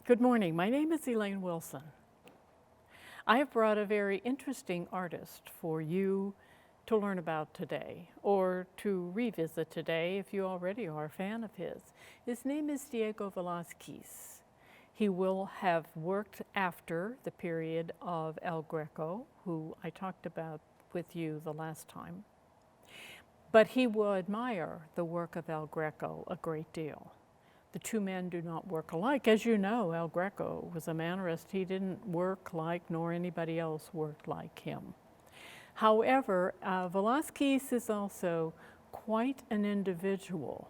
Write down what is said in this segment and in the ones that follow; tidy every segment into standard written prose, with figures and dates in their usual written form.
Good morning. My name is Elaine Wilson. I have brought a very interesting artist for you to learn about today, or to revisit today if you already are a fan of his. His name is Diego Velazquez. He will have worked after the period of El Greco, who I talked about with you the last time. But he will admire the work of El Greco a great deal. The two men do not work alike. As you know, El Greco was a Mannerist. He didn't work like, nor anybody else worked like him. However, Velazquez is also quite an individual.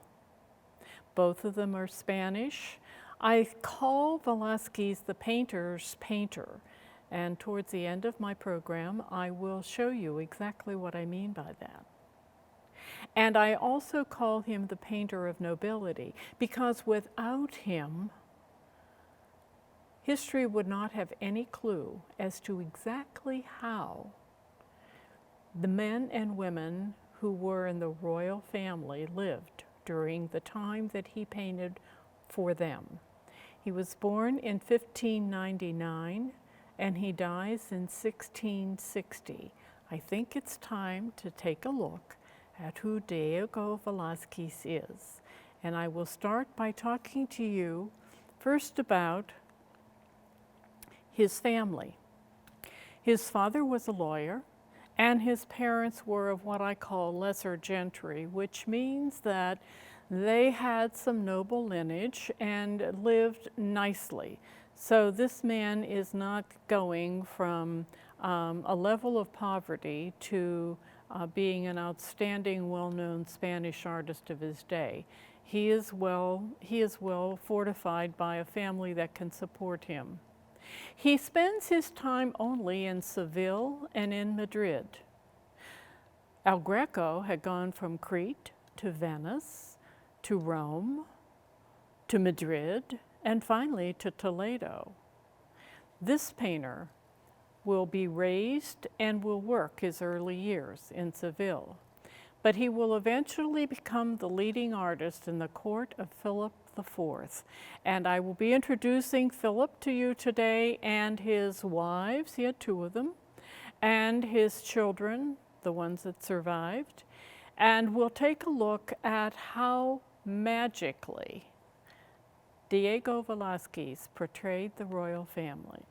Both of them are Spanish. I call Velazquez the painter's painter. And towards the end of my program, I will show you exactly what I mean by that. And I also call him the painter of nobility, because without him, history would not have any clue as to exactly how the men and women who were in the royal family lived during the time that he painted for them. He was born in 1599 and he dies in 1660. I think it's time to take a look at who Diego Velazquez is. And I will start by talking to you first about his family. His father was a lawyer, and his parents were of what I call lesser gentry, which means that they had some noble lineage and lived nicely. So this man is not going from a level of poverty to being an outstanding, well-known Spanish artist of his day. He is well fortified by a family that can support him. He spends his time only in Seville and in Madrid. El Greco had gone from Crete to Venice, to Rome, to Madrid, and finally to Toledo. This painter will be raised and will work his early years in Seville. But he will eventually become the leading artist in the court of Philip IV. And I will be introducing Philip to you today and his wives, he had two of them, and his children, the ones that survived. And we'll take a look at how magically Diego Velazquez portrayed the royal family.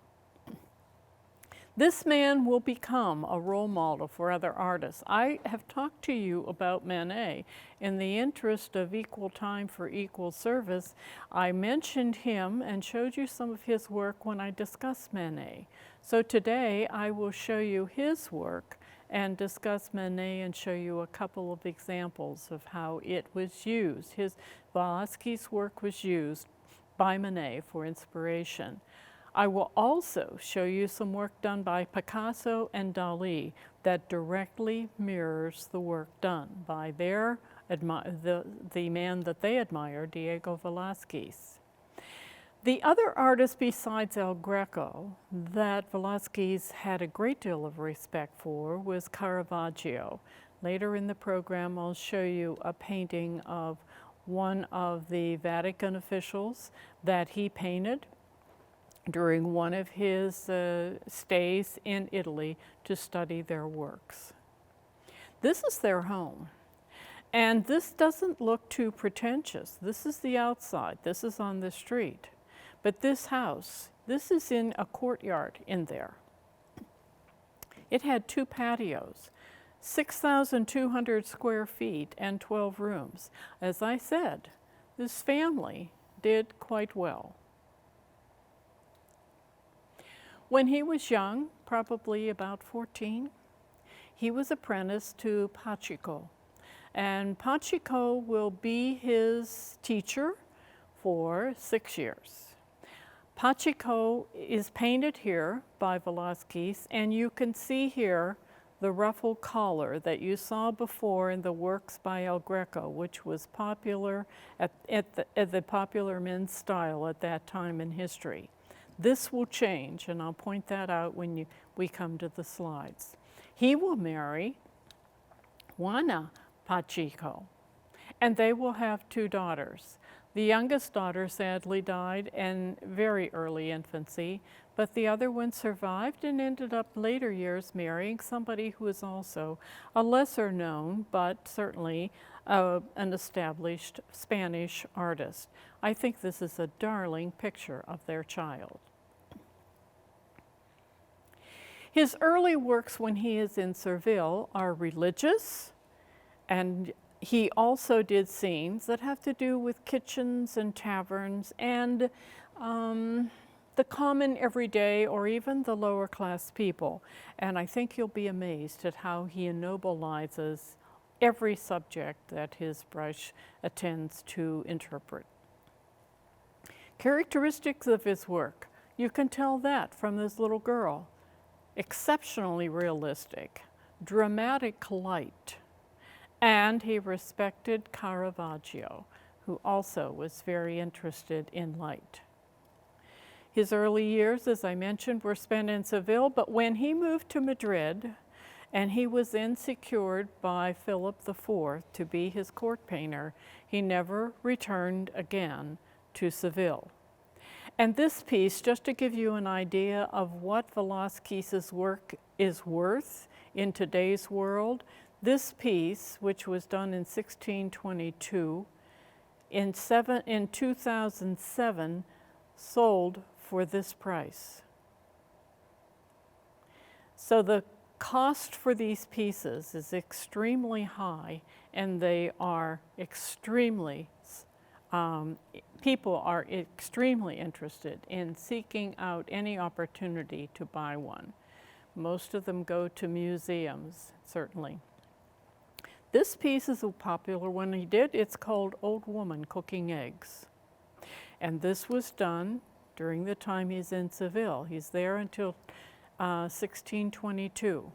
This man will become a role model for other artists. I have talked to you about Manet. In the interest of equal time for equal service, I mentioned him and showed you some of his work when I discussed Manet. So today I will show you his work and discuss Manet and show you a couple of examples of how it was used. His Velazquez's work was used by Manet for inspiration. I will also show you some work done by Picasso and Dali that directly mirrors the work done by the man that they admire, Diego Velazquez. The other artist besides El Greco that Velazquez had a great deal of respect for was Caravaggio. Later in the program, I'll show you a painting of one of the Vatican officials that he painted during one of his stays in Italy to study their works. This is their home. And this doesn't look too pretentious. This is the outside. This is on the street. But this house, this is in a courtyard in there. It had two patios, 6,200 square feet and 12 rooms. As I said, this family did quite well. When he was young, probably about 14, he was apprenticed to Pachico. And Pachico will be his teacher for 6 years. Pachico is painted here by Velazquez, and you can see here the ruffled collar that you saw before in the works by El Greco, which was popular at the popular men's style at that time in history. This will change, and I'll point that out when we come to the slides. He will marry Juana Pacheco, and they will have two daughters. The youngest daughter sadly died in very early infancy, but the other one survived and ended up later years marrying somebody who is also a lesser known, but certainly an established Spanish artist. I think this is a darling picture of their child. His early works when he is in Seville are religious, and he also did scenes that have to do with kitchens and taverns and the common everyday or even the lower class people. And I think you'll be amazed at how he ennobilizes every subject that his brush attends to interpret. Characteristics of his work, you can tell that from this little girl. Exceptionally realistic, dramatic light, and he respected Caravaggio, who also was very interested in light. His early years, as I mentioned, were spent in Seville, but when he moved to Madrid, and he was then secured by Philip IV to be his court painter, he never returned again to Seville. And this piece, just to give you an idea of what Velazquez's work is worth in today's world, this piece, which was done in 1622, in 2007, sold for this price. So the cost for these pieces is extremely high, and they are extremely people are extremely interested in seeking out any opportunity to buy one. Most of them go to museums, certainly. This piece is a popular one he did. It's called Old Woman Cooking Eggs. And this was done during the time he's in Seville. He's there until 1622.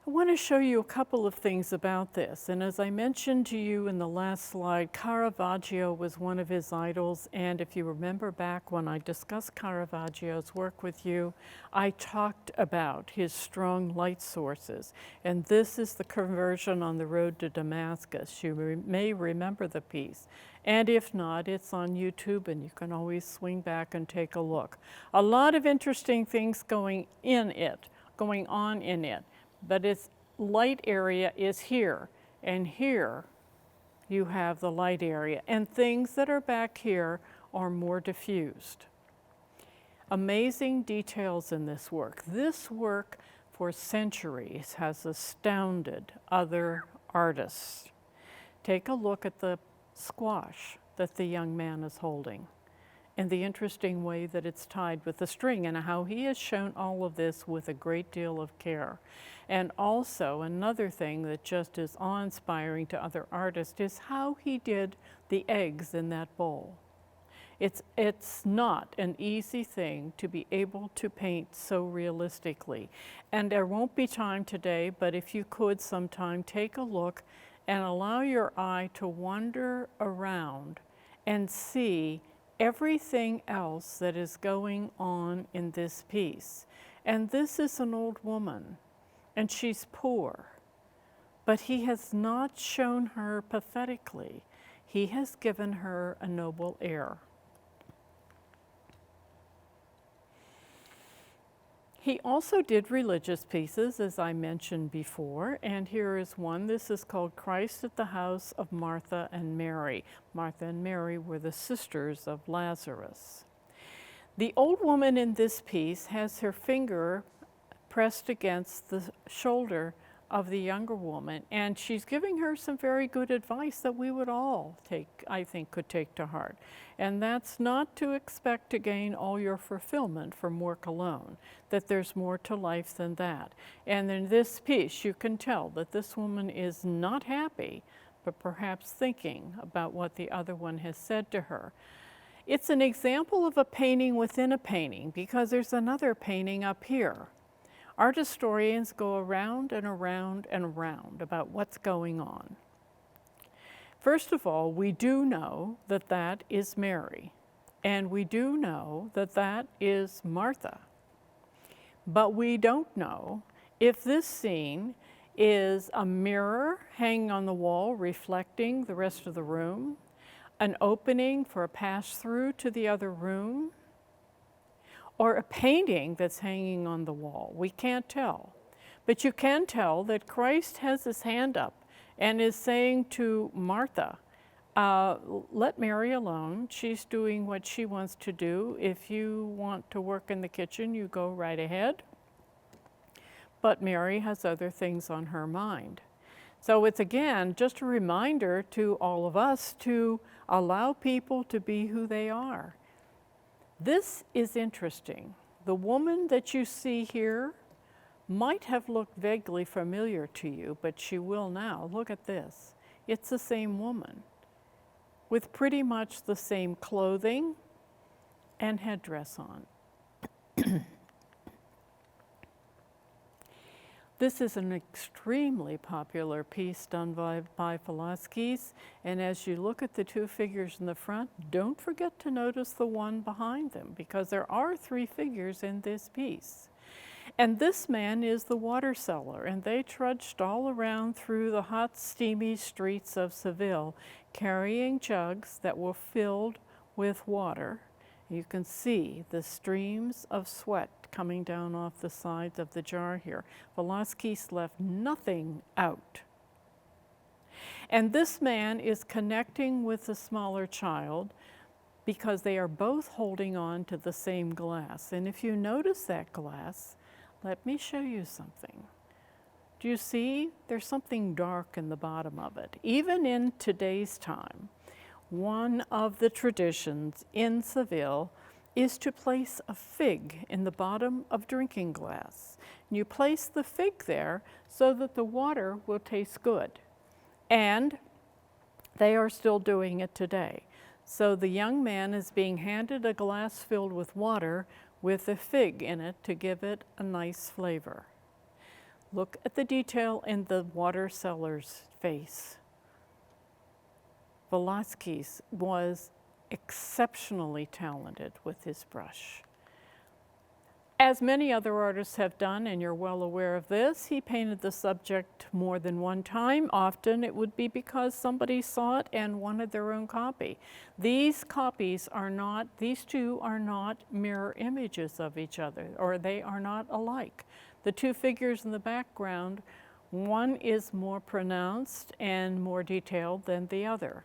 I want to show you a couple of things about this, and as I mentioned to you in the last slide, Caravaggio was one of his idols, and if you remember back when I discussed Caravaggio's work with you, I talked about his strong light sources, and this is the conversion on the road to Damascus. You may remember the piece, and if not, it's on YouTube, and you can always swing back and take a look. A lot of interesting things going on in it. But its light area is here, and here you have the light area, and things that are back here are more diffused. Amazing details in this work. This work for centuries has astounded other artists. Take a look at the squash that the young man is holding, and the interesting way that it's tied with the string, and how he has shown all of this with a great deal of care. And also another thing that just is awe-inspiring to other artists is how he did the eggs in that bowl. It's not an easy thing to be able to paint so realistically. And there won't be time today, but if you could sometime take a look and allow your eye to wander around and see everything else that is going on in this piece. And this is an old woman, and she's poor, but he has not shown her pathetically. He has given her a noble air. He also did religious pieces, as I mentioned before, and here is one. This is called Christ at the House of Martha and Mary. Martha and Mary were the sisters of Lazarus. The old woman in this piece has her finger pressed against the shoulder of the younger woman, and she's giving her some very good advice that we would all could take to heart. And that's not to expect to gain all your fulfillment from work alone, that there's more to life than that. And in this piece, you can tell that this woman is not happy, but perhaps thinking about what the other one has said to her. It's an example of a painting within a painting, because there's another painting up here. Art historians go around and around and around about what's going on. First of all, we do know that that is Mary, and we do know that that is Martha. But we don't know if this scene is a mirror hanging on the wall reflecting the rest of the room, an opening for a pass-through to the other room, or a painting that's hanging on the wall. We can't tell. But you can tell that Christ has his hand up and is saying to Martha, let Mary alone. She's doing what she wants to do. If you want to work in the kitchen, you go right ahead. But Mary has other things on her mind. So it's again just a reminder to all of us to allow people to be who they are. This is interesting. The woman that you see here might have looked vaguely familiar to you, but she will now. Look at this. It's the same woman with pretty much the same clothing and headdress on. This is an extremely popular piece done by Velazquez, and as you look at the two figures in the front, don't forget to notice the one behind them, because there are three figures in this piece. And this man is the water seller, and they trudged all around through the hot, steamy streets of Seville, carrying jugs that were filled with water. You can see the streams of sweat coming down off the sides of the jar here. Velazquez left nothing out. And this man is connecting with the smaller child because they are both holding on to the same glass. And if you notice that glass, let me show you something. Do you see? There's something dark in the bottom of it. Even in today's time, one of the traditions in Seville is to place a fig in the bottom of drinking glass. You place the fig there so that the water will taste good. And they are still doing it today. So the young man is being handed a glass filled with water with a fig in it to give it a nice flavor. Look at the detail in the water seller's face. Velazquez was exceptionally talented with his brush. As many other artists have done, and you're well aware of this, he painted the subject more than one time. Often it would be because somebody saw it and wanted their own copy. These copies are not, these two are not mirror images of each other, or they are not alike. The two figures in the background, one is more pronounced and more detailed than the other.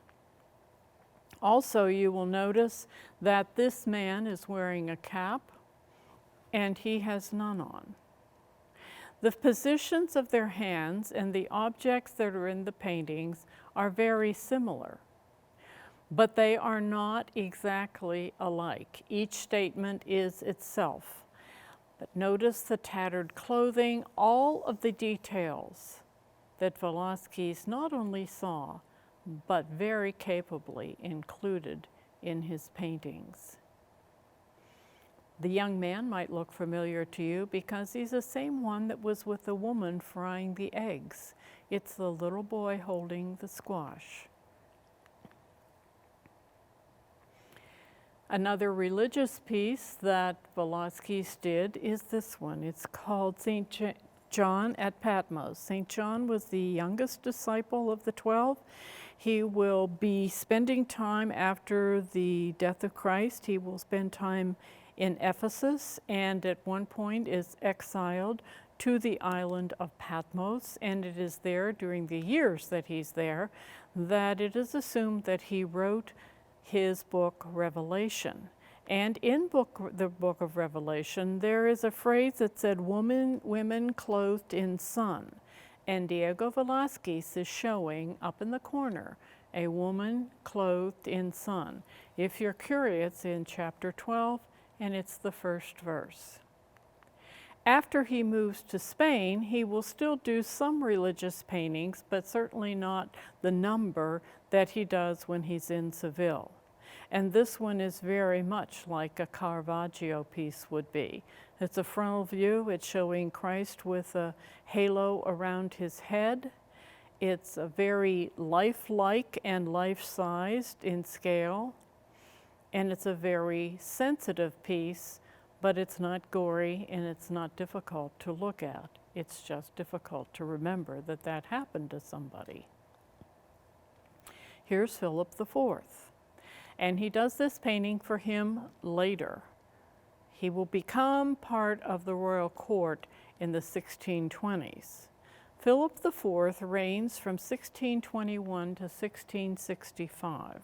Also, you will notice that this man is wearing a cap and he has none on. The positions of their hands and the objects that are in the paintings are very similar, but they are not exactly alike. Each statement is itself. But notice the tattered clothing, all of the details that Velazquez not only saw, but very capably included in his paintings. The young man might look familiar to you because he's the same one that was with the woman frying the eggs. It's the little boy holding the squash. Another religious piece that Velazquez did is this one. It's called St. John at Patmos. St. John was the youngest disciple of the 12. He will be spending time after the death of Christ. He will spend time in Ephesus and at one point is exiled to the island of Patmos, and it is there during the years that he's there that it is assumed that he wrote his book Revelation. And in the book of Revelation, there is a phrase that said, women clothed in sun. And Diego Velazquez is showing up in the corner a woman clothed in sun. If you're curious, in chapter 12, and it's the first verse. After he moves to Spain, he will still do some religious paintings, but certainly not the number that he does when he's in Seville. And this one is very much like a Caravaggio piece would be. It's a frontal view. It's showing Christ with a halo around his head. It's a very lifelike and life-sized in scale. And it's a very sensitive piece, but it's not gory and it's not difficult to look at. It's just difficult to remember that that happened to somebody. Here's Philip IV. And he does this painting for him later. He will become part of the royal court in the 1620s. Philip IV reigns from 1621 to 1665.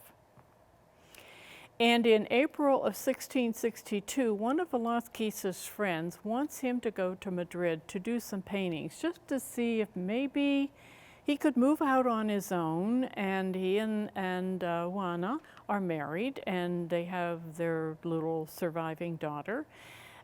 And in April of 1662, one of Velazquez's friends wants him to go to Madrid to do some paintings, just to see if maybe he could move out on his own. And he and Juana are married, and they have their little surviving daughter.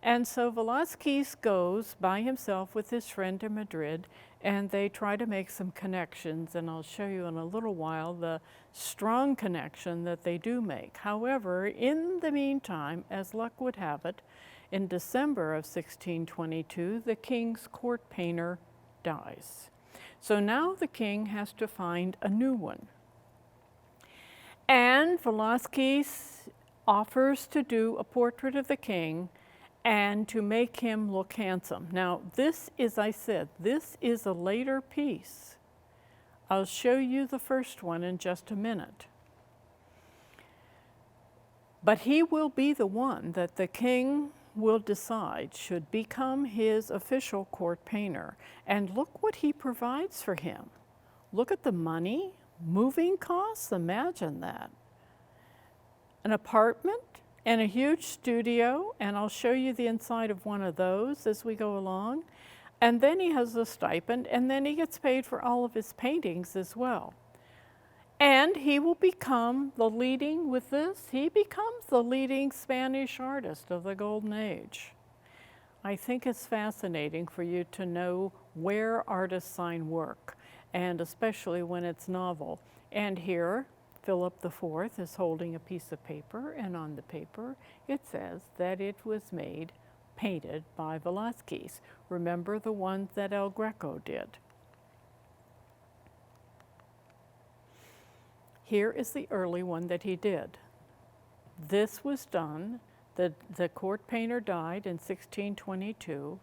And so Velazquez goes by himself with his friend to Madrid, and they try to make some connections, and I'll show you in a little while the strong connection that they do make. However, in the meantime, as luck would have it, in December of 1622, the king's court painter dies. So now the king has to find a new one. And Velazquez offers to do a portrait of the king and to make him look handsome. Now, this, as I said, this is a later piece. I'll show you the first one in just a minute. But he will be the one that the king will decide should become his official court painter. And look what he provides for him. Look at the money, moving costs, imagine that. An apartment, and a huge studio, and I'll show you the inside of one of those as we go along. And then he has a stipend, and then he gets paid for all of his paintings as well. And he will become the leading, with this, he becomes the leading Spanish artist of the Golden Age. I think it's fascinating for you to know where artists sign work, and especially when it's novel. And here, Philip IV is holding a piece of paper, and on the paper it says that it was painted by Velazquez. Remember the ones that El Greco did. Here is the early one that he did. This was done, the court painter died in 1622.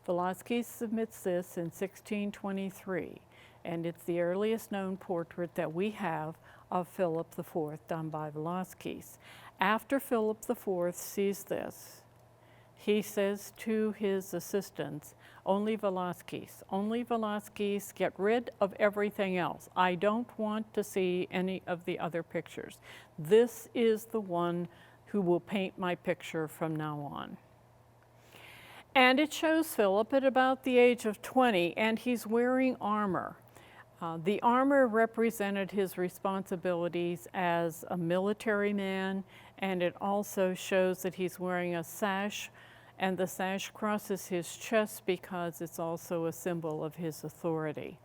Velazquez submits this in 1623, and it's the earliest known portrait that we have of Philip IV done by Velazquez. After Philip IV sees this, he says to his assistants, only Velazquez, get rid of everything else. I don't want to see any of the other pictures. This is the one who will paint my picture from now on. And it shows Philip at about the age of 20, and he's wearing armor. The armor represented his responsibilities as a military man, and it also shows that he's wearing a sash, and the sash crosses his chest because it's also a symbol of his authority.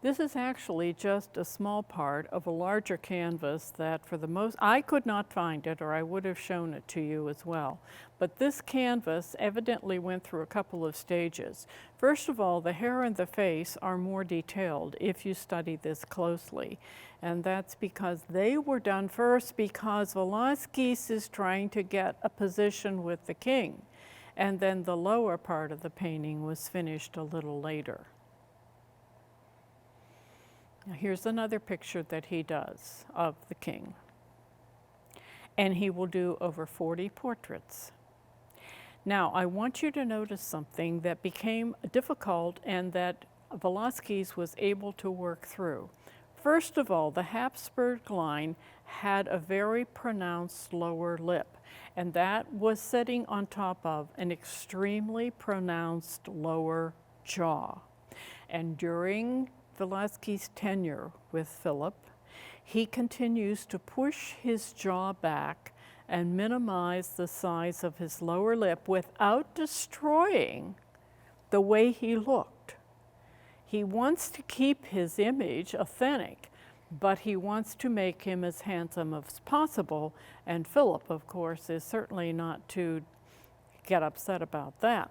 This is actually just a small part of a larger canvas that I could not find it, or I would have shown it to you as well. But this canvas evidently went through a couple of stages. First of all, the hair and the face are more detailed if you study this closely. And that's because they were done first because Velazquez is trying to get a position with the king. And then the lower part of the painting was finished a little later. Now here's another picture that he does of the king. And he will do over 40 portraits. Now I want you to notice something that became difficult and that Velazquez was able to work through. First of all, the Habsburg line had a very pronounced lower lip, and that was sitting on top of an extremely pronounced lower jaw. And during Velazquez's tenure with Philip, he continues to push his jaw back and minimize the size of his lower lip without destroying the way he looked. He wants to keep his image authentic, but he wants to make him as handsome as possible, and Philip, of course, is certainly not to get upset about that.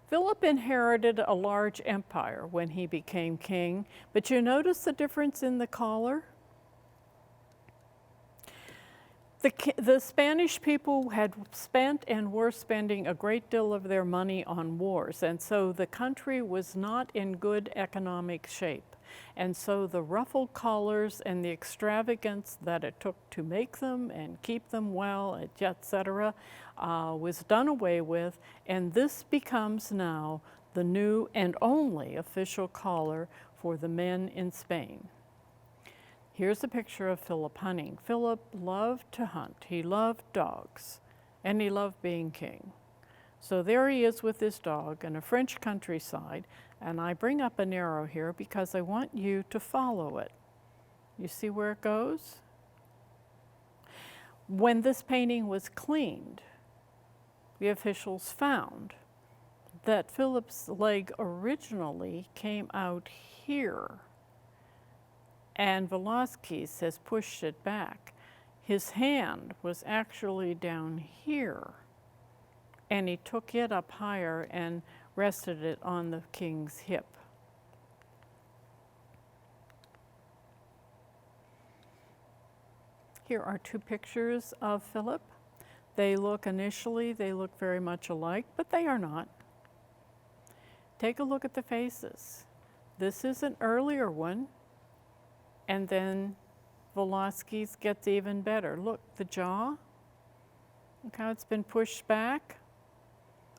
Philip inherited a large empire when he became king, but you notice the difference in the collar? The Spanish people had spent and were spending a great deal of their money on wars, and so the country was not in good economic shape. And so the ruffled collars and the extravagance that it took to make them and keep them well, etc., was done away with, and this becomes now the new and only official collar for the men in Spain. Here's a picture of Philip hunting. Philip loved to hunt. He loved dogs, and he loved being king. So there he is with his dog in a French countryside, and I bring up an arrow here because I want you to follow it. You see where it goes? When this painting was cleaned, the officials found that Philip's leg originally came out here, and Velazquez has pushed it back. His hand was actually down here, and he took it up higher and rested it on the king's hip. Here are two pictures of Philip. They look very much alike, but they are not. Take a look at the faces. This is an earlier one, and then Velazquez gets even better. Look, the jaw. Look how it's been pushed back.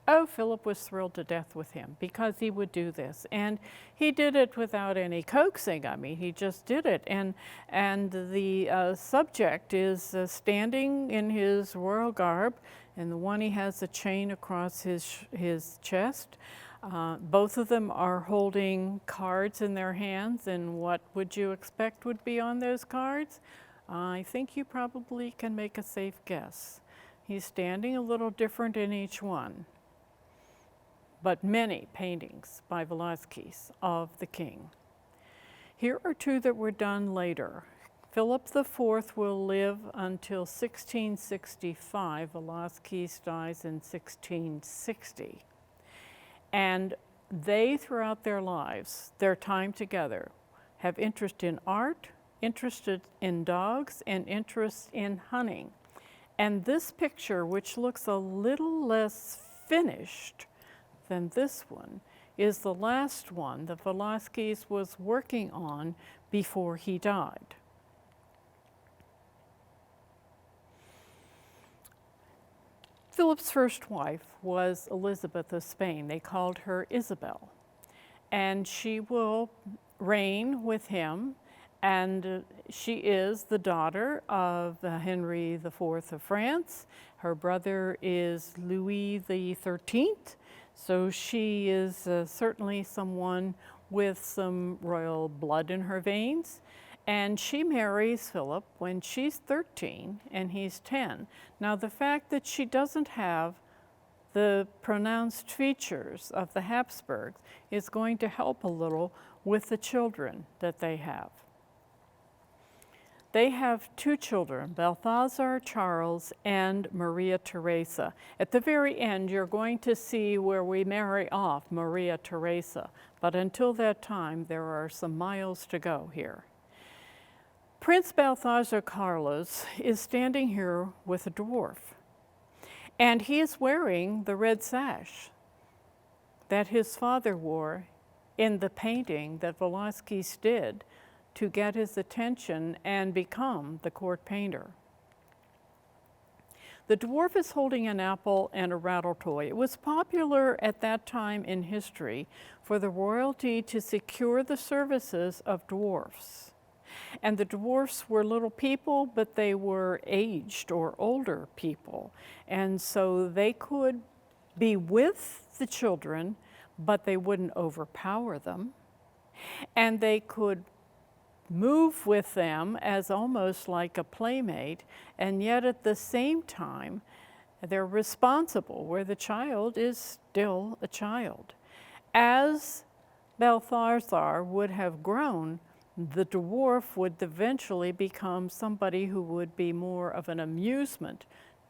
Oh, Philip was thrilled to death with him because he would do this. And he did it without any coaxing. I mean, he just did it. And the subject is standing in his royal garb, and the one he has a chain across his chest. Both of them are holding cards in their hands, and what would you expect would be on those cards? I think you probably can make a safe guess. He's standing a little different in each one, but many paintings by Velazquez of the king. Here are two that were done later. Philip IV will live until 1665. Velazquez dies in 1660. And they, throughout their lives, their time together, have interest in art, interested in dogs, and interest in hunting. And this picture, which looks a little less finished than this one, is the last one that Velazquez was working on before he died. Philip's first wife was Elizabeth of Spain. They called her Isabel. And she will reign with him, and she is the daughter of Henry IV of France. Her brother is Louis XIII, so she is certainly someone with some royal blood in her veins. And she marries Philip when she's 13 and he's 10. Now, the fact that she doesn't have the pronounced features of the Habsburgs is going to help a little with the children that they have. They have two children, Balthazar Charles and Maria Theresa. At the very end, you're going to see where we marry off Maria Theresa, but until that time, there are some miles to go here. Prince Balthazar Carlos is standing here with a dwarf, and he is wearing the red sash that his father wore in the painting that Velazquez did to get his attention and become the court painter. The dwarf is holding an apple and a rattle toy. It was popular at that time in history for the royalty to secure the services of dwarfs. And the dwarfs were little people, but they were aged or older people. And so they could be with the children, but they wouldn't overpower them. And they could move with them as almost like a playmate, and yet at the same time, they're responsible, where the child is still a child. As Balthazar would have grown, the dwarf would eventually become somebody who would be more of an amusement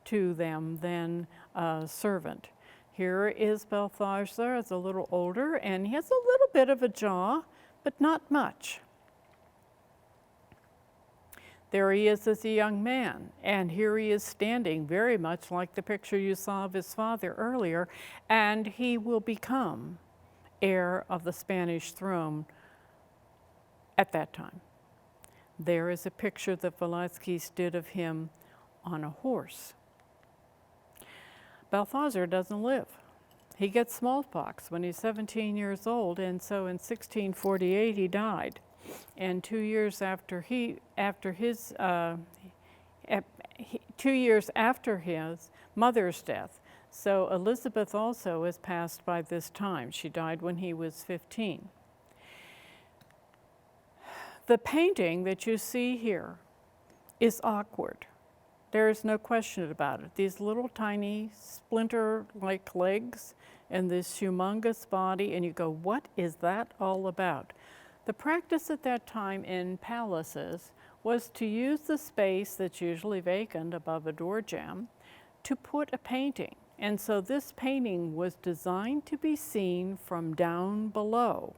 to them than a servant. Here is Balthazar as a little older, and he has a little bit of a jaw, but not much. There he is as a young man, and here he is standing very much like the picture you saw of his father earlier, and he will become heir of the Spanish throne at that time. There is a picture that Velazquez did of him on a horse. Balthazar doesn't live. He gets smallpox when he's 17 years old, and so in 1648 he died. And 2 years after his mother's death. So Elizabeth also is passed by this time. She died when he was 15. The painting that you see here is awkward. There is no question about it. These little tiny splinter-like legs and this humongous body, and you go, what is that all about? The practice at that time in palaces was to use the space that's usually vacant above a door jamb to put a painting. And so this painting was designed to be seen from down below,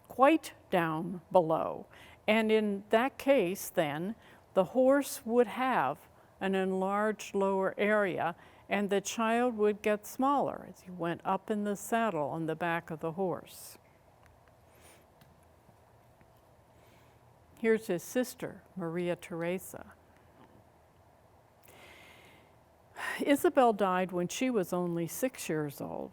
quite down below. And in that case, then, the horse would have an enlarged lower area, and the child would get smaller as he went up in the saddle on the back of the horse. Here's his sister, Maria Theresa. Isabel died when she was only 6 years old,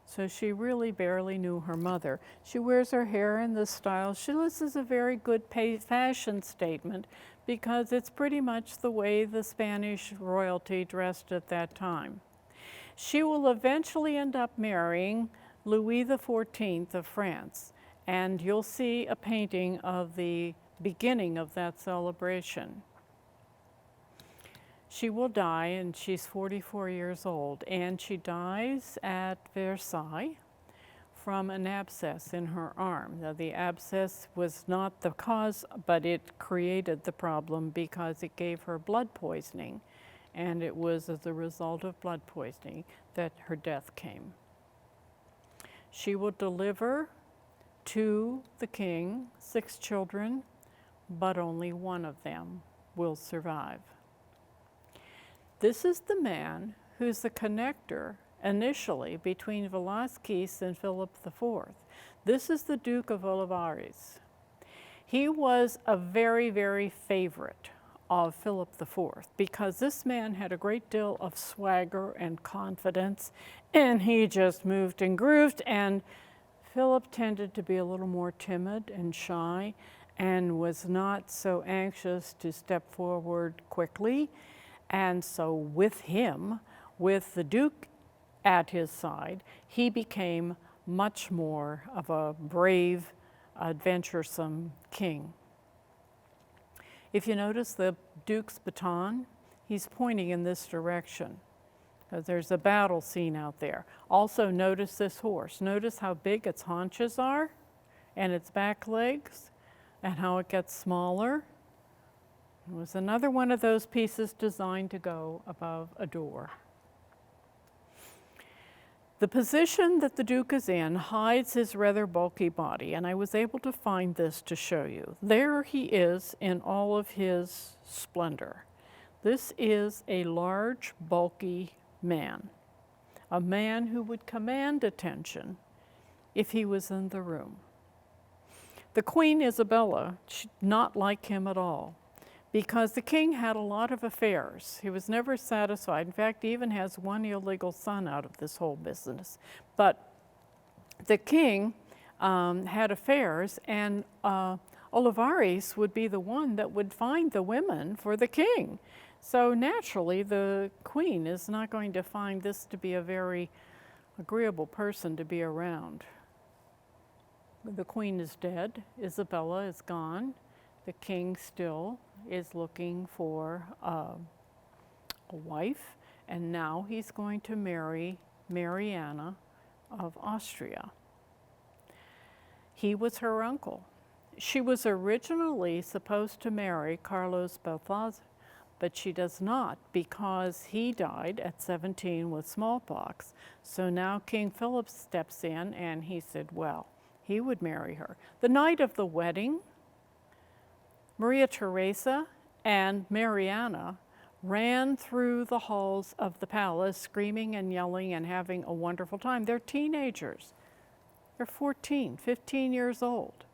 so she really barely knew her mother. She wears her hair in this style. This is a very good fashion statement because it's pretty much the way the Spanish royalty dressed at that time. She will eventually end up marrying Louis XIV of France, and you'll see a painting of the beginning of that celebration. She will die, and she's 44 years old, and she dies at Versailles from an abscess in her arm. Now, the abscess was not the cause, but it created the problem because it gave her blood poisoning, and it was as a result of blood poisoning that her death came. She will deliver to the king 6 children, but only one of them will survive. This is the man who's the connector initially between Velazquez and Philip IV. This is the Duke of Olivares. He was a very, very favorite of Philip IV because this man had a great deal of swagger and confidence, and he just moved and grooved, and Philip tended to be a little more timid and shy and was not so anxious to step forward quickly. And so with him, with the Duke at his side, he became much more of a brave, adventuresome king. If you notice the Duke's baton, he's pointing in this direction because there's a battle scene out there. Also notice this horse. Notice how big its haunches are and its back legs and how it gets smaller. It was another one of those pieces designed to go above a door. The position that the Duke is in hides his rather bulky body, and I was able to find this to show you. There he is in all of his splendor. This is a large, bulky man, a man who would command attention if he was in the room. The Queen Isabella, not like him at all, because the king had a lot of affairs. He was never satisfied. In fact, he even has one illegal son out of this whole business. But the king had affairs, and Olivares would be the one that would find the women for the king. So naturally, the queen is not going to find this to be a very agreeable person to be around. The queen is dead. Isabella is gone. The king still is looking for a wife, and now he's going to marry Mariana of Austria. He was her uncle. She was originally supposed to marry Carlos Balthazar, but she does not because he died at 17 with smallpox. So now King Philip steps in, and he said, well, he would marry her. The night of the wedding, Maria Theresa and Mariana ran through the halls of the palace screaming and yelling and having a wonderful time. They're teenagers. They're 14, 15 years old.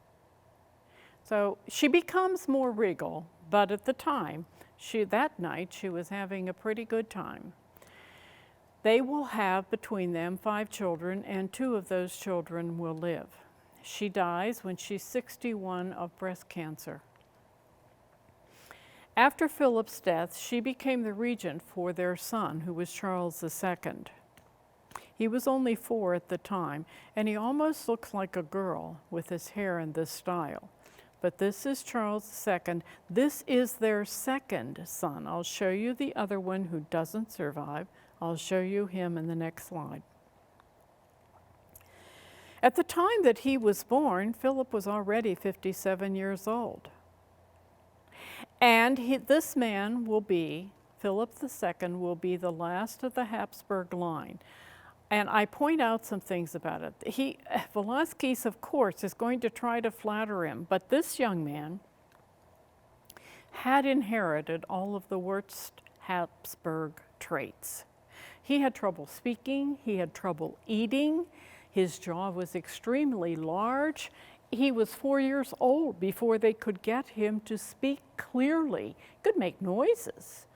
So she becomes more regal, but at the time, that night, she was having a pretty good time. They will have between them 5 children, and 2 of those children will live. She dies when she's 61 of breast cancer. After Philip's death, she became the regent for their son, who was Charles II. He was only 4 at the time, and he almost looks like a girl with his hair in this style. But this is Charles II. This is their second son. I'll show you the other one who doesn't survive. I'll show you him in the next slide. At the time that he was born, Philip was already 57 years old. And this man will be, Philip II, will be the last of the Habsburg line. And I point out some things about it. Velazquez, of course, is going to try to flatter him, but this young man had inherited all of the worst Habsburg traits. He had trouble speaking, he had trouble eating, his jaw was extremely large. He was 4 years old before they could get him to speak clearly. He could make noises,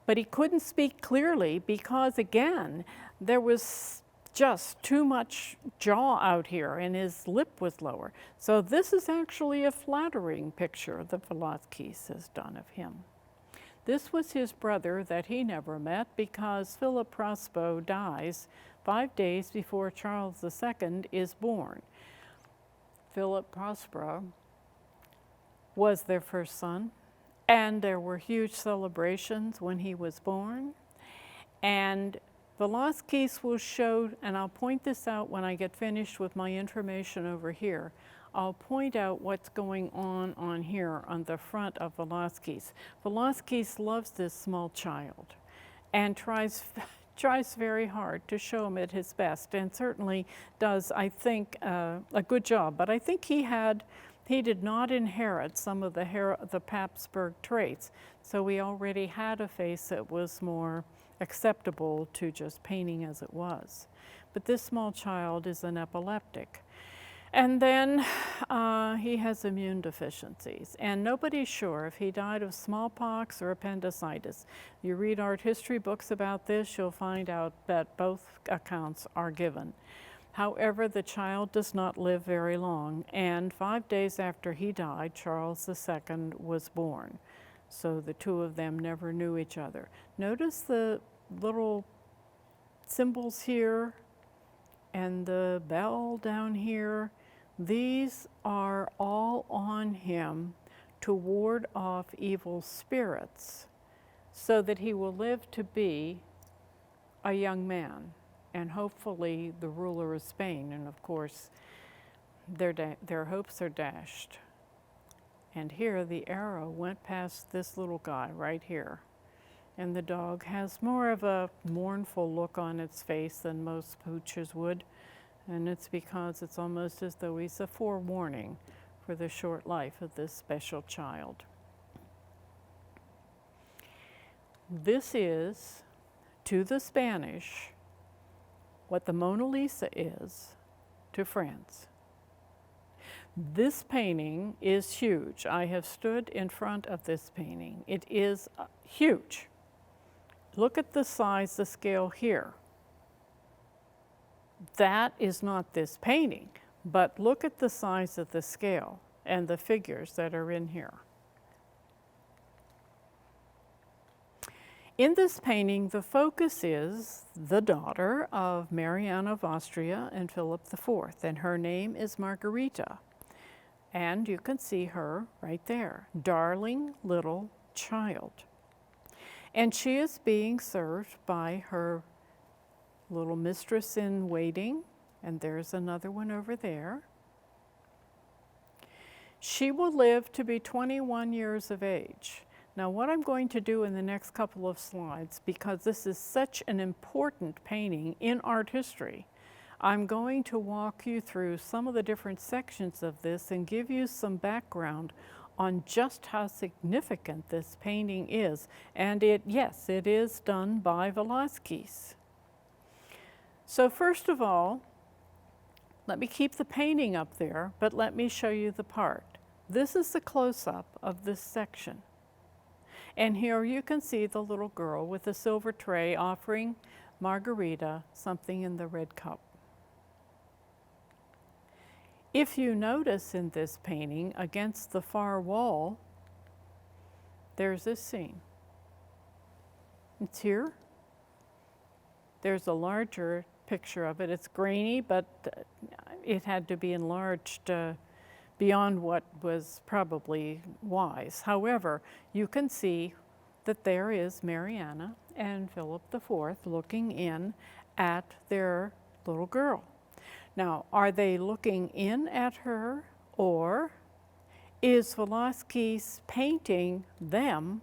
but he couldn't speak clearly because, again, there was just too much jaw out here and his lip was lower. So this is actually a flattering picture that Velazquez has done of him. This was his brother that he never met because Philip Prospo dies 5 days before Charles II is born. Philip Prospo was their first son, and there were huge celebrations when he was born. And Velazquez will show, and I'll point this out when I get finished with my information over here, I'll point out what's going on here on the front of Velazquez. Velazquez loves this small child and tries very hard to show him at his best, and certainly does, I think, a good job. But I think he did not inherit some of the Habsburg traits, so he already had a face that was more acceptable to just painting as it was. But this small child is an epileptic. And then he has immune deficiencies, and nobody's sure if he died of smallpox or appendicitis. You read art history books about this, you'll find out that both accounts are given. However, the child does not live very long, and 5 days after he died, Charles II was born. So the 2 of them never knew each other. Notice the little symbols here and the bell down here. These are all on him to ward off evil spirits so that he will live to be a young man and hopefully the ruler of Spain. And of course, their hopes are dashed. And here the arrow went past this little guy right here. And the dog has more of a mournful look on its face than most pooches would. And it's because it's almost as though he's a forewarning for the short life of this special child. This is, to the Spanish, what the Mona Lisa is to France. This painting is huge. I have stood in front of this painting. It is huge. Look at the size, the scale here. That is not this painting, but look at the size of the scale and the figures that are in here. In this painting, the focus is the daughter of Marianne of Austria and Philip IV, and her name is Margarita. And you can see her right there, darling little child. And she is being served by her little mistress in waiting, and there's another one over there. She will live to be 21 years of age. Now, what I'm going to do in the next couple of slides, because this is such an important painting in art history, I'm going to walk you through some of the different sections of this and give you some background on just how significant this painting is. And yes, it is done by Velazquez. So first of all, let me keep the painting up there, but let me show you the part. This is the close-up of this section. And here you can see the little girl with a silver tray offering Margarita something in the red cup. If you notice in this painting, against the far wall, there's this scene. It's here. There's a larger picture of it. It's grainy, but it had to be enlarged beyond what was probably wise. However, you can see that there is Mariana and Philip IV looking in at their little girl. Now, are they looking in at her, or is Velazquez painting them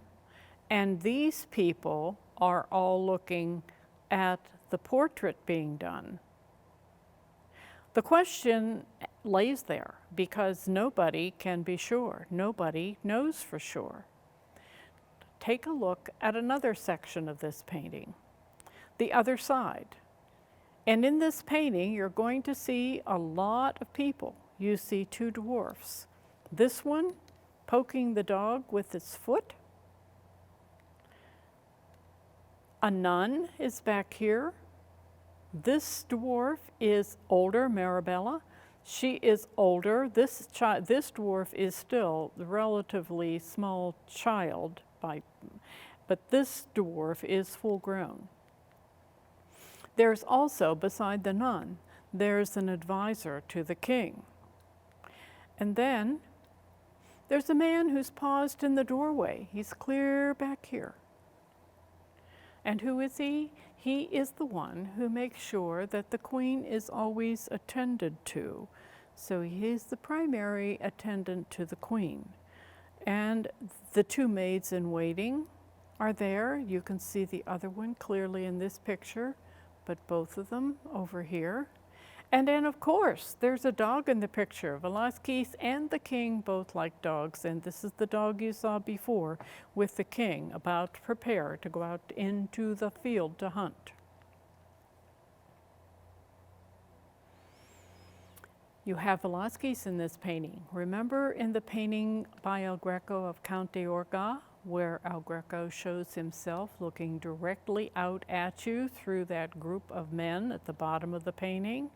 and these people are all looking at the portrait being done? The question lays there because nobody can be sure. Nobody knows for sure. Take a look at another section of this painting, the other side. And in this painting, you're going to see a lot of people. You see two dwarfs. This one poking the dog with its foot. A nun is back here. This dwarf is older, Marabella. She is older. This dwarf is still a relatively small child, but this dwarf is full grown. There's also, beside the nun, there's an advisor to the king. And then there's a man who's paused in the doorway. He's clear back here. And who is he? He is the one who makes sure that the queen is always attended to. So he's the primary attendant to the queen. And the two maids in waiting are there. You can see the other one clearly in this picture, but both of them over here. And then, of course, there's a dog in the picture. Velazquez and the king both like dogs, and this is the dog you saw before with the king about to prepare to go out into the field to hunt. You have Velazquez in this painting. Remember in the painting by El Greco of Count de Orga, where El Greco shows himself looking directly out at you through that group of men at the bottom of the painting?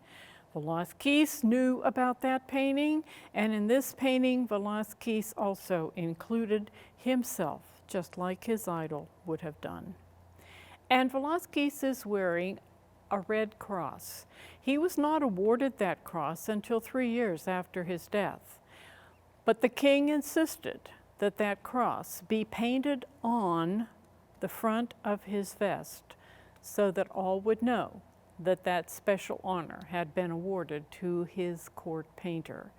Velazquez knew about that painting, and in this painting, Velazquez also included himself, just like his idol would have done. And Velazquez is wearing a red cross. He was not awarded that cross until 3 years after his death, but the king insisted that that cross be painted on the front of his vest so that all would know that that special honor had been awarded to his court painter.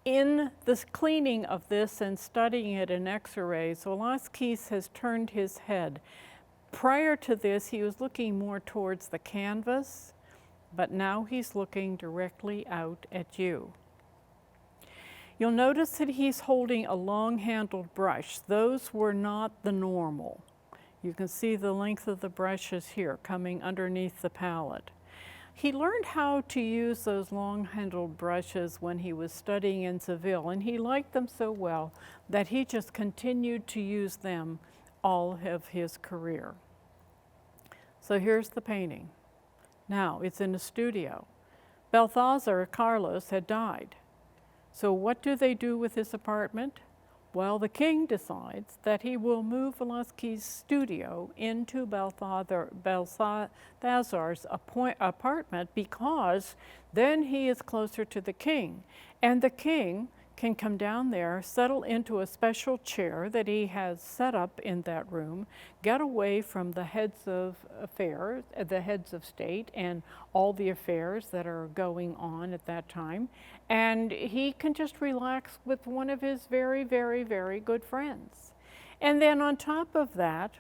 In the cleaning of this and studying it in X-rays, Velazquez has turned his head. Prior to this, he was looking more towards the canvas, but now he's looking directly out at you. You'll notice that he's holding a long-handled brush. Those were not the normal. You can see the length of the brushes here coming underneath the palette. He learned how to use those long-handled brushes when he was studying in Seville, and he liked them so well that he just continued to use them all of his career. So here's the painting. Now, it's in a studio. Balthazar Carlos had died. So what do they do with his apartment? Well, the king decides that he will move Velazquez's studio into Balthazar's apartment because then he is closer to the king. And the king can come down there, settle into a special chair that he has set up in that room, get away from the heads of affairs, the heads of state, and all the affairs that are going on at that time. And he can just relax with one of his very, very, very good friends. And then on top of that,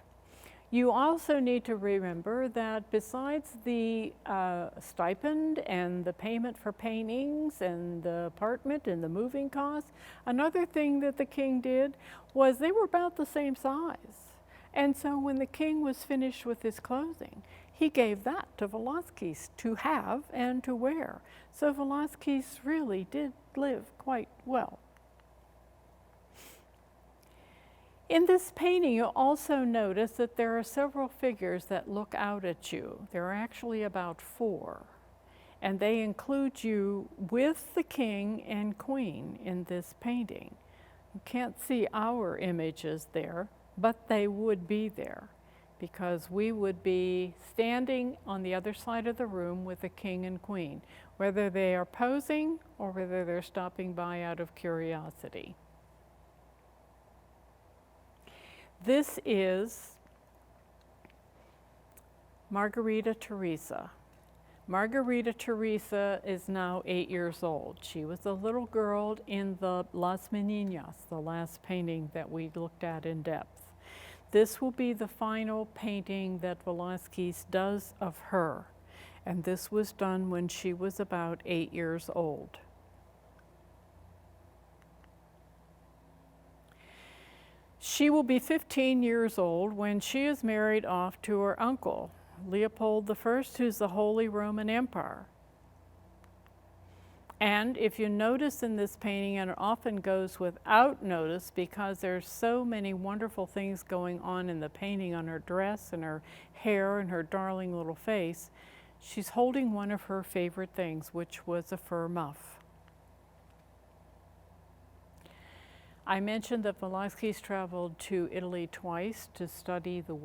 you also need to remember that besides the stipend and the payment for paintings and the apartment and the moving costs, another thing that the king did was they were about the same size. And so when the king was finished with his clothing, he gave that to Velazquez to have and to wear. So Velazquez really did live quite well. In this painting, you'll also notice that there are several figures that look out at you. There are actually about 4, and they include you with the king and queen in this painting. You can't see our images there, but they would be there because we would be standing on the other side of the room with the king and queen, whether they are posing or whether they're stopping by out of curiosity. This is Margarita Teresa. Margarita Teresa is now 8 years old. She was a little girl in the Las Meninas, the last painting that we looked at in depth. This will be the final painting that Velazquez does of her, and this was done when she was about 8 years old. She will be 15 years old when she is married off to her uncle, Leopold I, who's the Holy Roman Empire. And if you notice in this painting, and it often goes without notice because there's so many wonderful things going on in the painting, on her dress and her hair and her darling little face, she's holding one of her favorite things, which was a fur muff. I mentioned that Velazquez traveled to Italy twice to study the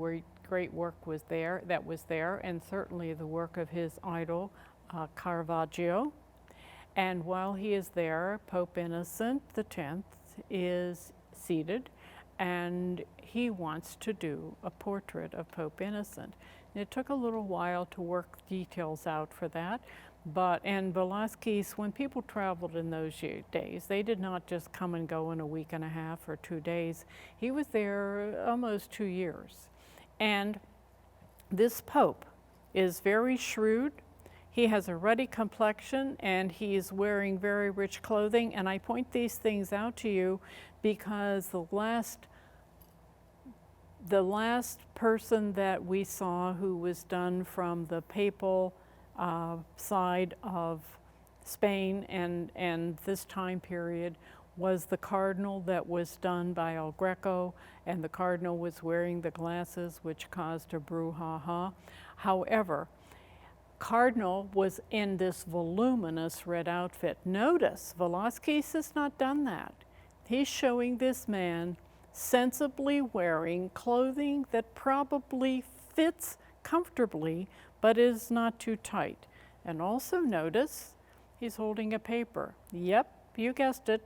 great work that was there, and certainly the work of his idol, Caravaggio. And while he is there, Pope Innocent X is seated, and he wants to do a portrait of Pope Innocent. And it took a little while to work details out for that, and Velazquez, when people traveled in those days, they did not just come and go in a week and a half or 2 days. He was there almost 2 years. And this Pope is very shrewd. He has a ruddy complexion, and he is wearing very rich clothing. And I point these things out to you because the last person that we saw who was done from the papal side of Spain and this time period was the cardinal that was done by El Greco, and the cardinal was wearing the glasses, which caused a brouhaha. However, Cardinal was in this voluminous red outfit. Notice, Velazquez has not done that. He's showing this man sensibly wearing clothing that probably fits comfortably, but is not too tight. And also notice, he's holding a paper. Yep, you guessed it.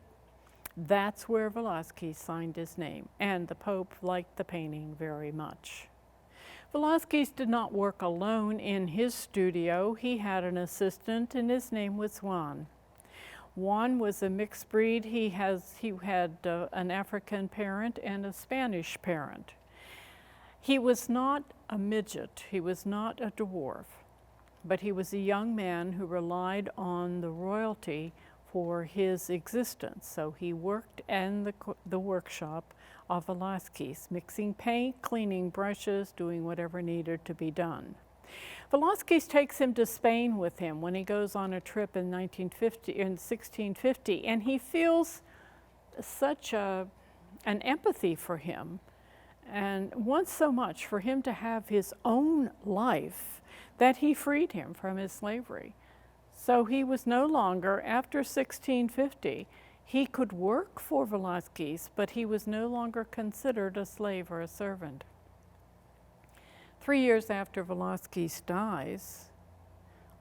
That's where Velazquez signed his name, and the Pope liked the painting very much. Velazquez did not work alone in his studio. He had an assistant, and his name was Juan. Juan was a mixed breed. He had an African parent and a Spanish parent. He was not a midget. He was not a dwarf, but he was a young man who relied on the royalty for his existence. So he worked in the workshop of Velazquez, mixing paint, cleaning brushes, doing whatever needed to be done. Velazquez takes him to Spain with him when he goes on a trip in 1650, and he feels such an empathy for him and wants so much for him to have his own life that he freed him from his slavery. So he was no longer, after 1650, he could work for Velazquez, but he was no longer considered a slave or a servant. 3 years after Velazquez dies,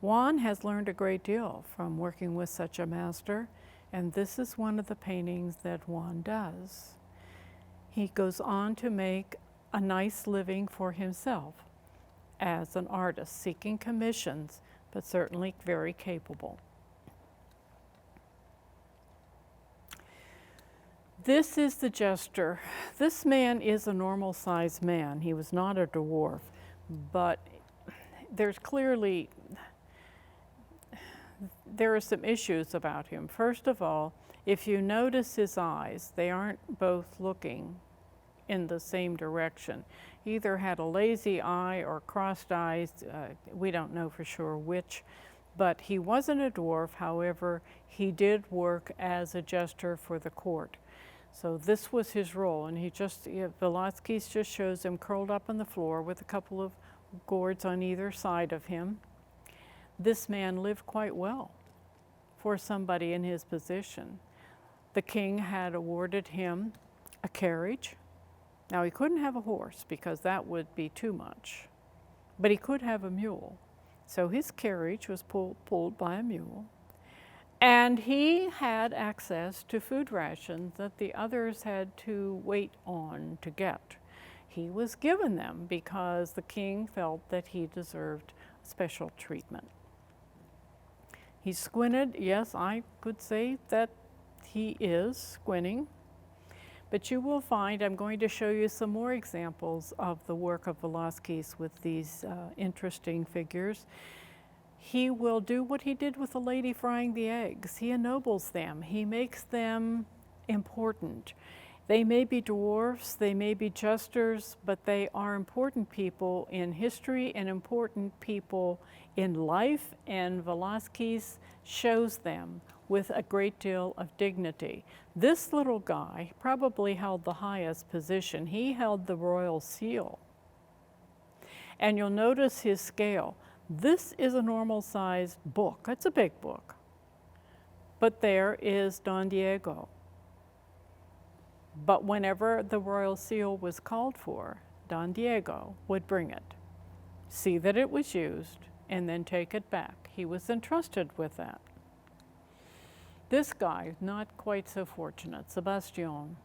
Juan has learned a great deal from working with such a master, and this is one of the paintings that Juan does. He goes on to make a nice living for himself as an artist, seeking commissions, but certainly very capable. This is the jester. This man is a normal-sized man. He was not a dwarf, but there are some issues about him. First of all, if you notice his eyes, they aren't both looking in the same direction. He either had a lazy eye or crossed eyes. We don't know for sure which, but he wasn't a dwarf. However, he did work as a jester for the court. So this was his role, and Velazquez just shows him curled up on the floor with a couple of gourds on either side of him. This man lived quite well for somebody in his position. The king had awarded him a carriage. Now he couldn't have a horse because that would be too much, but he could have a mule. So his carriage was pulled by a mule. And he had access to food rations that the others had to wait on to get. He was given them because the king felt that he deserved special treatment. He squinted. Yes, I could say that he is squinting. But you will find, I'm going to show you some more examples of the work of Velazquez with these interesting figures. He will do what he did with the lady frying the eggs. He ennobles them. He makes them important. They may be dwarfs, they may be jesters, but they are important people in history and important people in life, and Velazquez shows them with a great deal of dignity. This little guy probably held the highest position. He held the royal seal. And you'll notice his scale. This is a normal-sized book. It's a big book. But there is Don Diego. But whenever the royal seal was called for, Don Diego would bring it, see that it was used, and then take it back. He was entrusted with that. This guy, not quite so fortunate, Sebastian.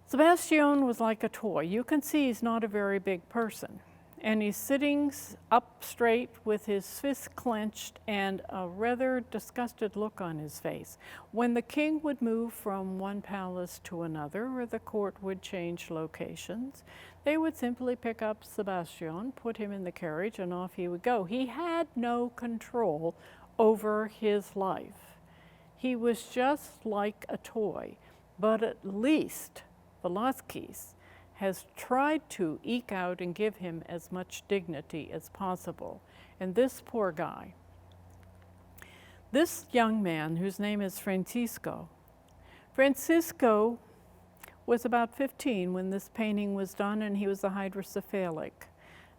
Sebastian was like a toy. You can see he's not a very big person. And he's sitting up straight with his fists clenched and a rather disgusted look on his face. When the king would move from one palace to another, or the court would change locations, they would simply pick up Sebastian, put him in the carriage, and off he would go. He had no control over his life. He was just like a toy, but at least Velazquez has tried to eke out and give him as much dignity as possible. And this poor guy, this young man whose name is Francisco was about 15 when this painting was done, and he was a hydrocephalic,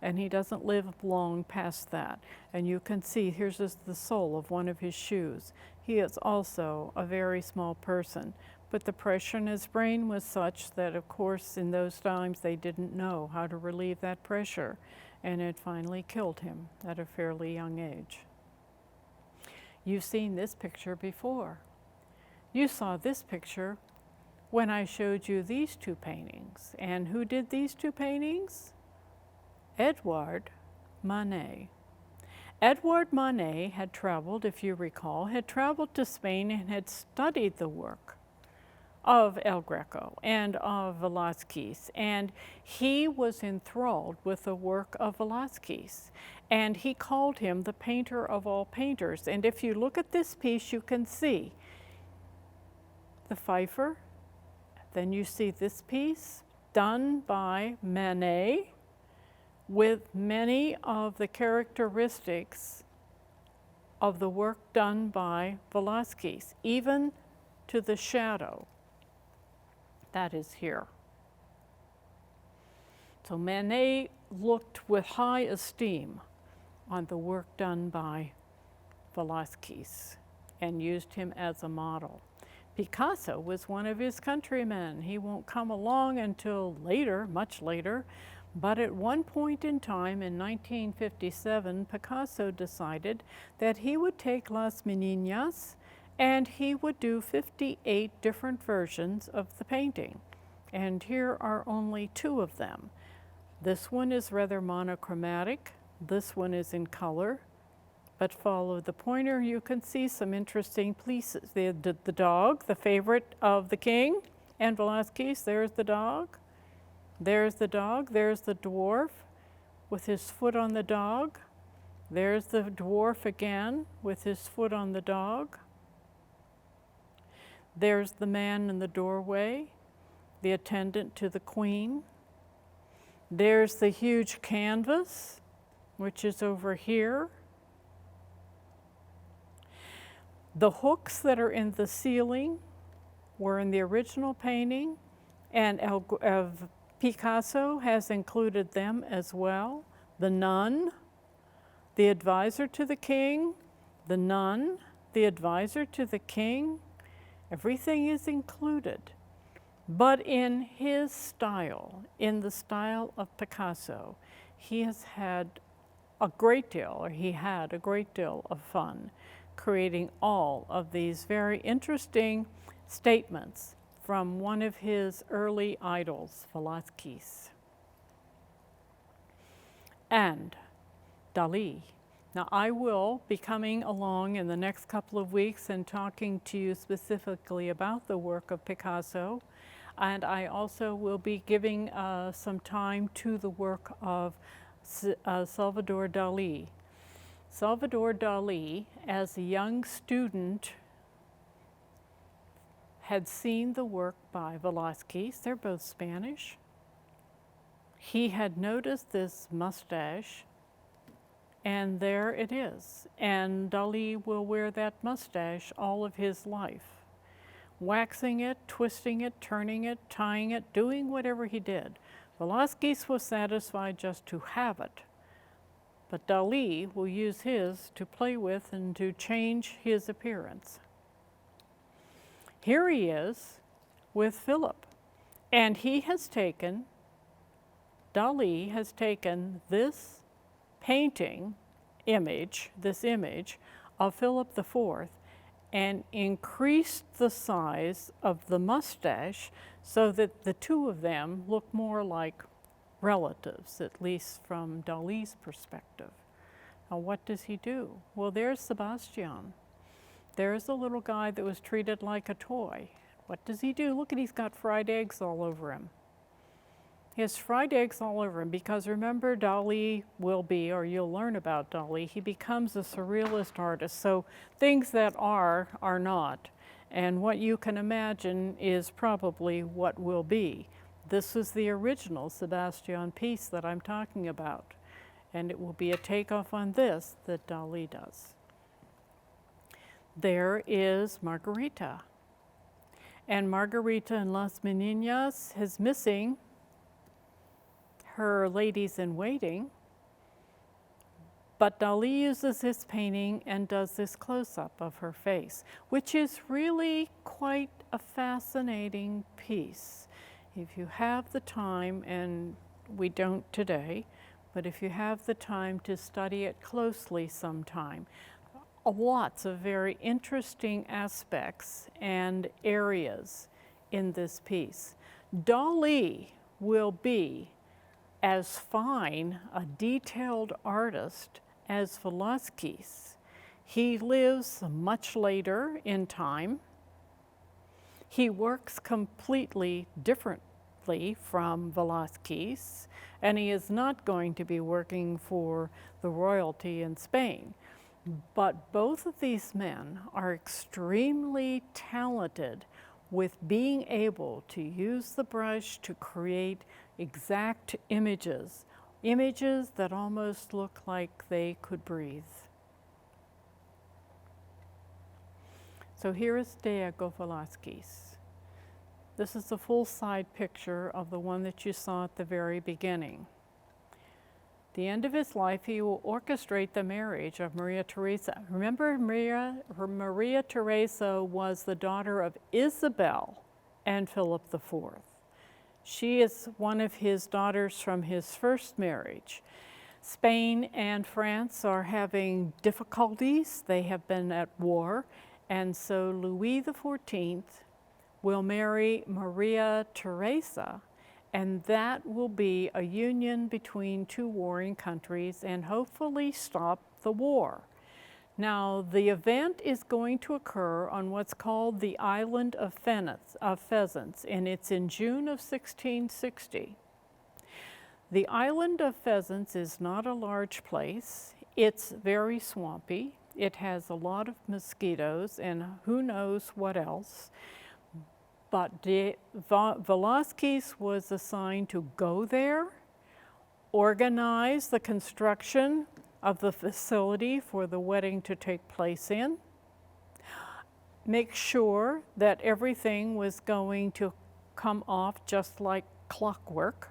and he doesn't live long past that. And you can see here's just the sole of one of his shoes. He is also a very small person. But the pressure in his brain was such that, of course, in those times they didn't know how to relieve that pressure, and it finally killed him at a fairly young age. You've seen this picture before. You saw this picture when I showed you these two paintings. And who did these two paintings? Edouard Manet. Edouard Manet had traveled, if you recall, had traveled to Spain and had studied the work of El Greco and of Velazquez, and he was enthralled with the work of Velazquez, and he called him the painter of all painters. And if you look at this piece, you can see the Pfeiffer, then you see this piece done by Manet with many of the characteristics of the work done by Velazquez, even to the shadow that is here. So Manet looked with high esteem on the work done by Velazquez and used him as a model. Picasso was one of his countrymen. He won't come along until later, much later, but at one point in time in 1957, Picasso decided that he would take Las Meninas and he would do 58 different versions of the painting. And here are only two of them. This one is rather monochromatic. This one is in color. But follow the pointer, you can see some interesting pieces. The dog, the favorite of the king and Velazquez, there's the dog. There's the dog. There's the dwarf with his foot on the dog. There's the dwarf again with his foot on the dog. There's the man in the doorway, the attendant to the queen. There's the huge canvas, which is over here. The hooks that are in the ceiling were in the original painting, and Picasso has included them as well. The nun, the advisor to the king, the nun, the advisor to the king, everything is included. But in his style, in the style of Picasso, he had a great deal of fun creating all of these very interesting statements from one of his early idols, Velazquez. And Dali. Now, I will be coming along in the next couple of weeks and talking to you specifically about the work of Picasso, and I also will be giving some time to the work of Salvador Dali. Salvador Dali, as a young student, had seen the work by Velazquez. They're both Spanish. He had noticed this mustache, and there it is. And Dali will wear that mustache all of his life, waxing it, twisting it, turning it, tying it, doing whatever he did. Velazquez was satisfied just to have it, but Dali will use his to play with and to change his appearance. Here he is with Philip, and Dali has taken this painting image, this image of Philip IV, and increased the size of the mustache so that the two of them look more like relatives, at least from Dali's perspective. Now, what does he do? Well, there's Sebastian. There's a little guy that was treated like a toy. What does he do? Look at, he's got fried eggs all over him. He has fried eggs all over him because remember, Dali will be, or you'll learn about Dali, he becomes a surrealist artist. So things that are not. And what you can imagine is probably what will be. This is the original Sebastian piece that I'm talking about. And it will be a takeoff on this that Dali does. There is Margarita. And Margarita in Las Meninas is missing her ladies in waiting, but Dali uses this painting and does this close-up of her face, which is really quite a fascinating piece. If you have the time, and we don't today, but if you have the time to study it closely sometime, lots of very interesting aspects and areas in this piece. Dali will be as fine a detailed artist as Velazquez. He lives much later in time. He works completely differently from Velazquez, and he is not going to be working for the royalty in Spain. But both of these men are extremely talented with being able to use the brush to create exact images, images that almost look like they could breathe. So here is Diego Velazquez. This is a full-side picture of the one that you saw at the very beginning. The end of his life, he will orchestrate the marriage of Maria Teresa. Remember, Maria Teresa was the daughter of Isabel and Philip IV. She is one of his daughters from his first marriage. Spain and France are having difficulties. They have been at war, and so Louis XIV will marry Maria Teresa, and that will be a union between two warring countries and hopefully stop the war. Now, the event is going to occur on what's called the Island of Pheasants, and it's in June of 1660. The Island of Pheasants is not a large place. It's very swampy. It has a lot of mosquitoes and who knows what else. But Velazquez was assigned to go there, organize the construction of the facility for the wedding to take place in, make sure that everything was going to come off just like clockwork.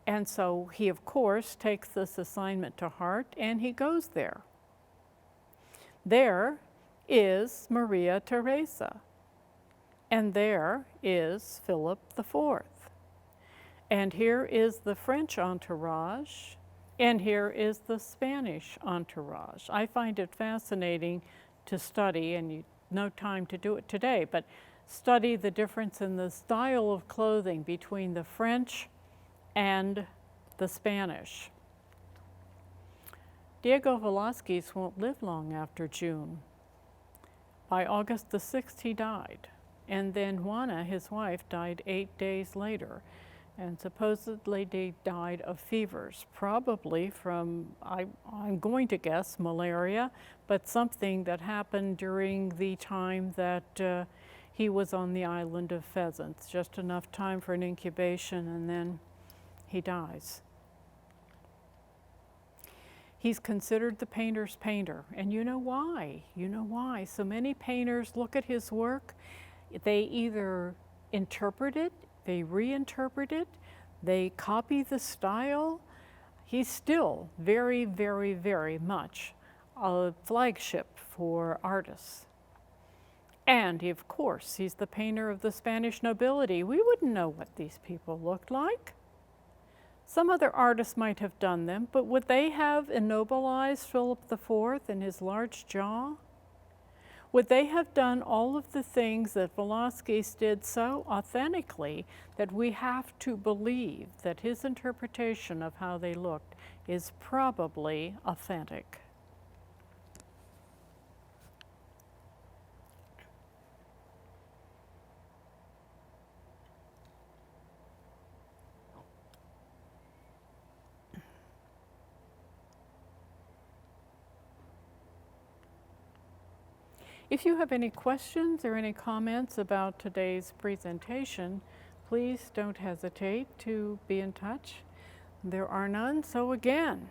And so he, of course, takes this assignment to heart and he goes there. There is Maria Theresa, and there is Philip IV. And here is the French entourage, and here is the Spanish entourage. I find it fascinating to study, and no time to do it today, but study the difference in the style of clothing between the French and the Spanish. Diego Velazquez won't live long after June. By August the 6th, he died. And then Juana, his wife, died 8 days later. And supposedly they died of fevers, probably from, I'm going to guess, malaria, but something that happened during the time that he was on the island of Pheasants. Just enough time for an incubation, and then he dies. He's considered the painter's painter, and you know why. You know why. So many painters look at his work, they either interpret it, they reinterpret it, they copy the style. He's still very, very, very much a flagship for artists. And of course, he's the painter of the Spanish nobility. We wouldn't know what these people looked like. Some other artists might have done them, but would they have ennobilized Philip IV and his large jaw? Would they have done all of the things that Velazquez did so authentically that we have to believe that his interpretation of how they looked is probably authentic? If you have any questions or any comments about today's presentation, please don't hesitate to be in touch. There are none, so again,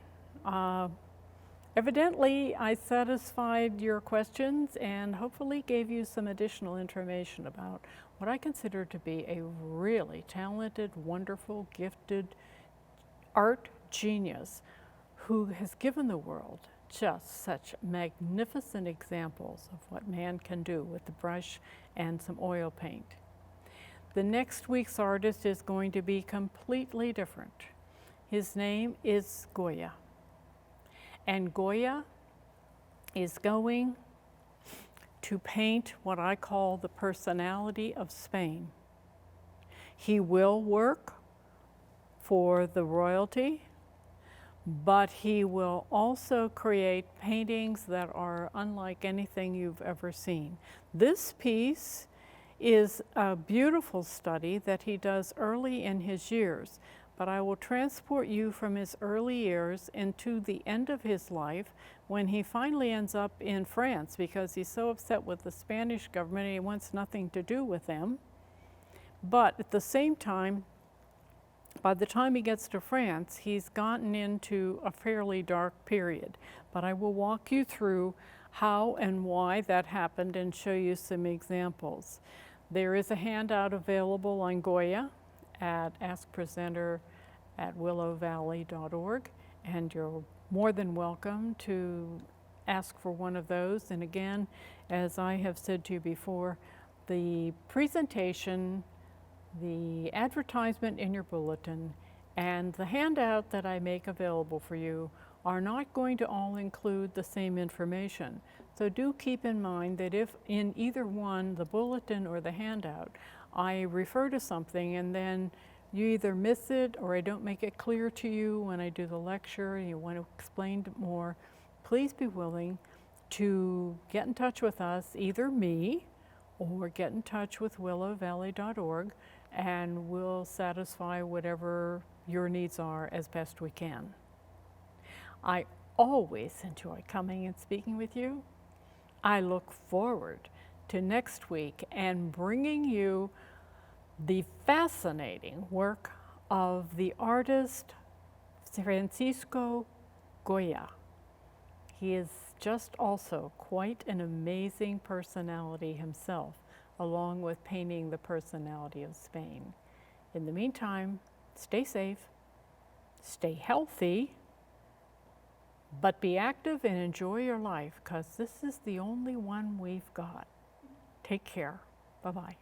evidently I satisfied your questions and hopefully gave you some additional information about what I consider to be a really talented, wonderful, gifted art genius who has given the world just such magnificent examples of what man can do with the brush and some oil paint. The next week's artist is going to be completely different. His name is Goya. And Goya is going to paint what I call the personality of Spain. He will work for the royalty, but he will also create paintings that are unlike anything you've ever seen. This piece is a beautiful study that he does early in his years, but I will transport you from his early years into the end of his life when he finally ends up in France because he's so upset with the Spanish government and he wants nothing to do with them. But at the same time, by the time he gets to France, he's gotten into a fairly dark period. But I will walk you through how and why that happened and show you some examples. There is a handout available on Goya at askpresenter@willowvalley.org, and you're more than welcome to ask for one of those. And again, as I have said to you before, the presentation, the advertisement in your bulletin, and the handout that I make available for you are not going to all include the same information. So do keep in mind that if in either one, the bulletin or the handout, I refer to something and then you either miss it or I don't make it clear to you when I do the lecture and you want to explain more, please be willing to get in touch with us, either me or get in touch with willowvalley.org, and we'll satisfy whatever your needs are as best we can. I always enjoy coming and speaking with you. I look forward to next week and bringing you the fascinating work of the artist Francisco Goya. He is just also quite an amazing personality himself, along with painting the personality of Spain. In the meantime, stay safe, stay healthy, but be active and enjoy your life, because this is the only one we've got. Take care. Bye-bye.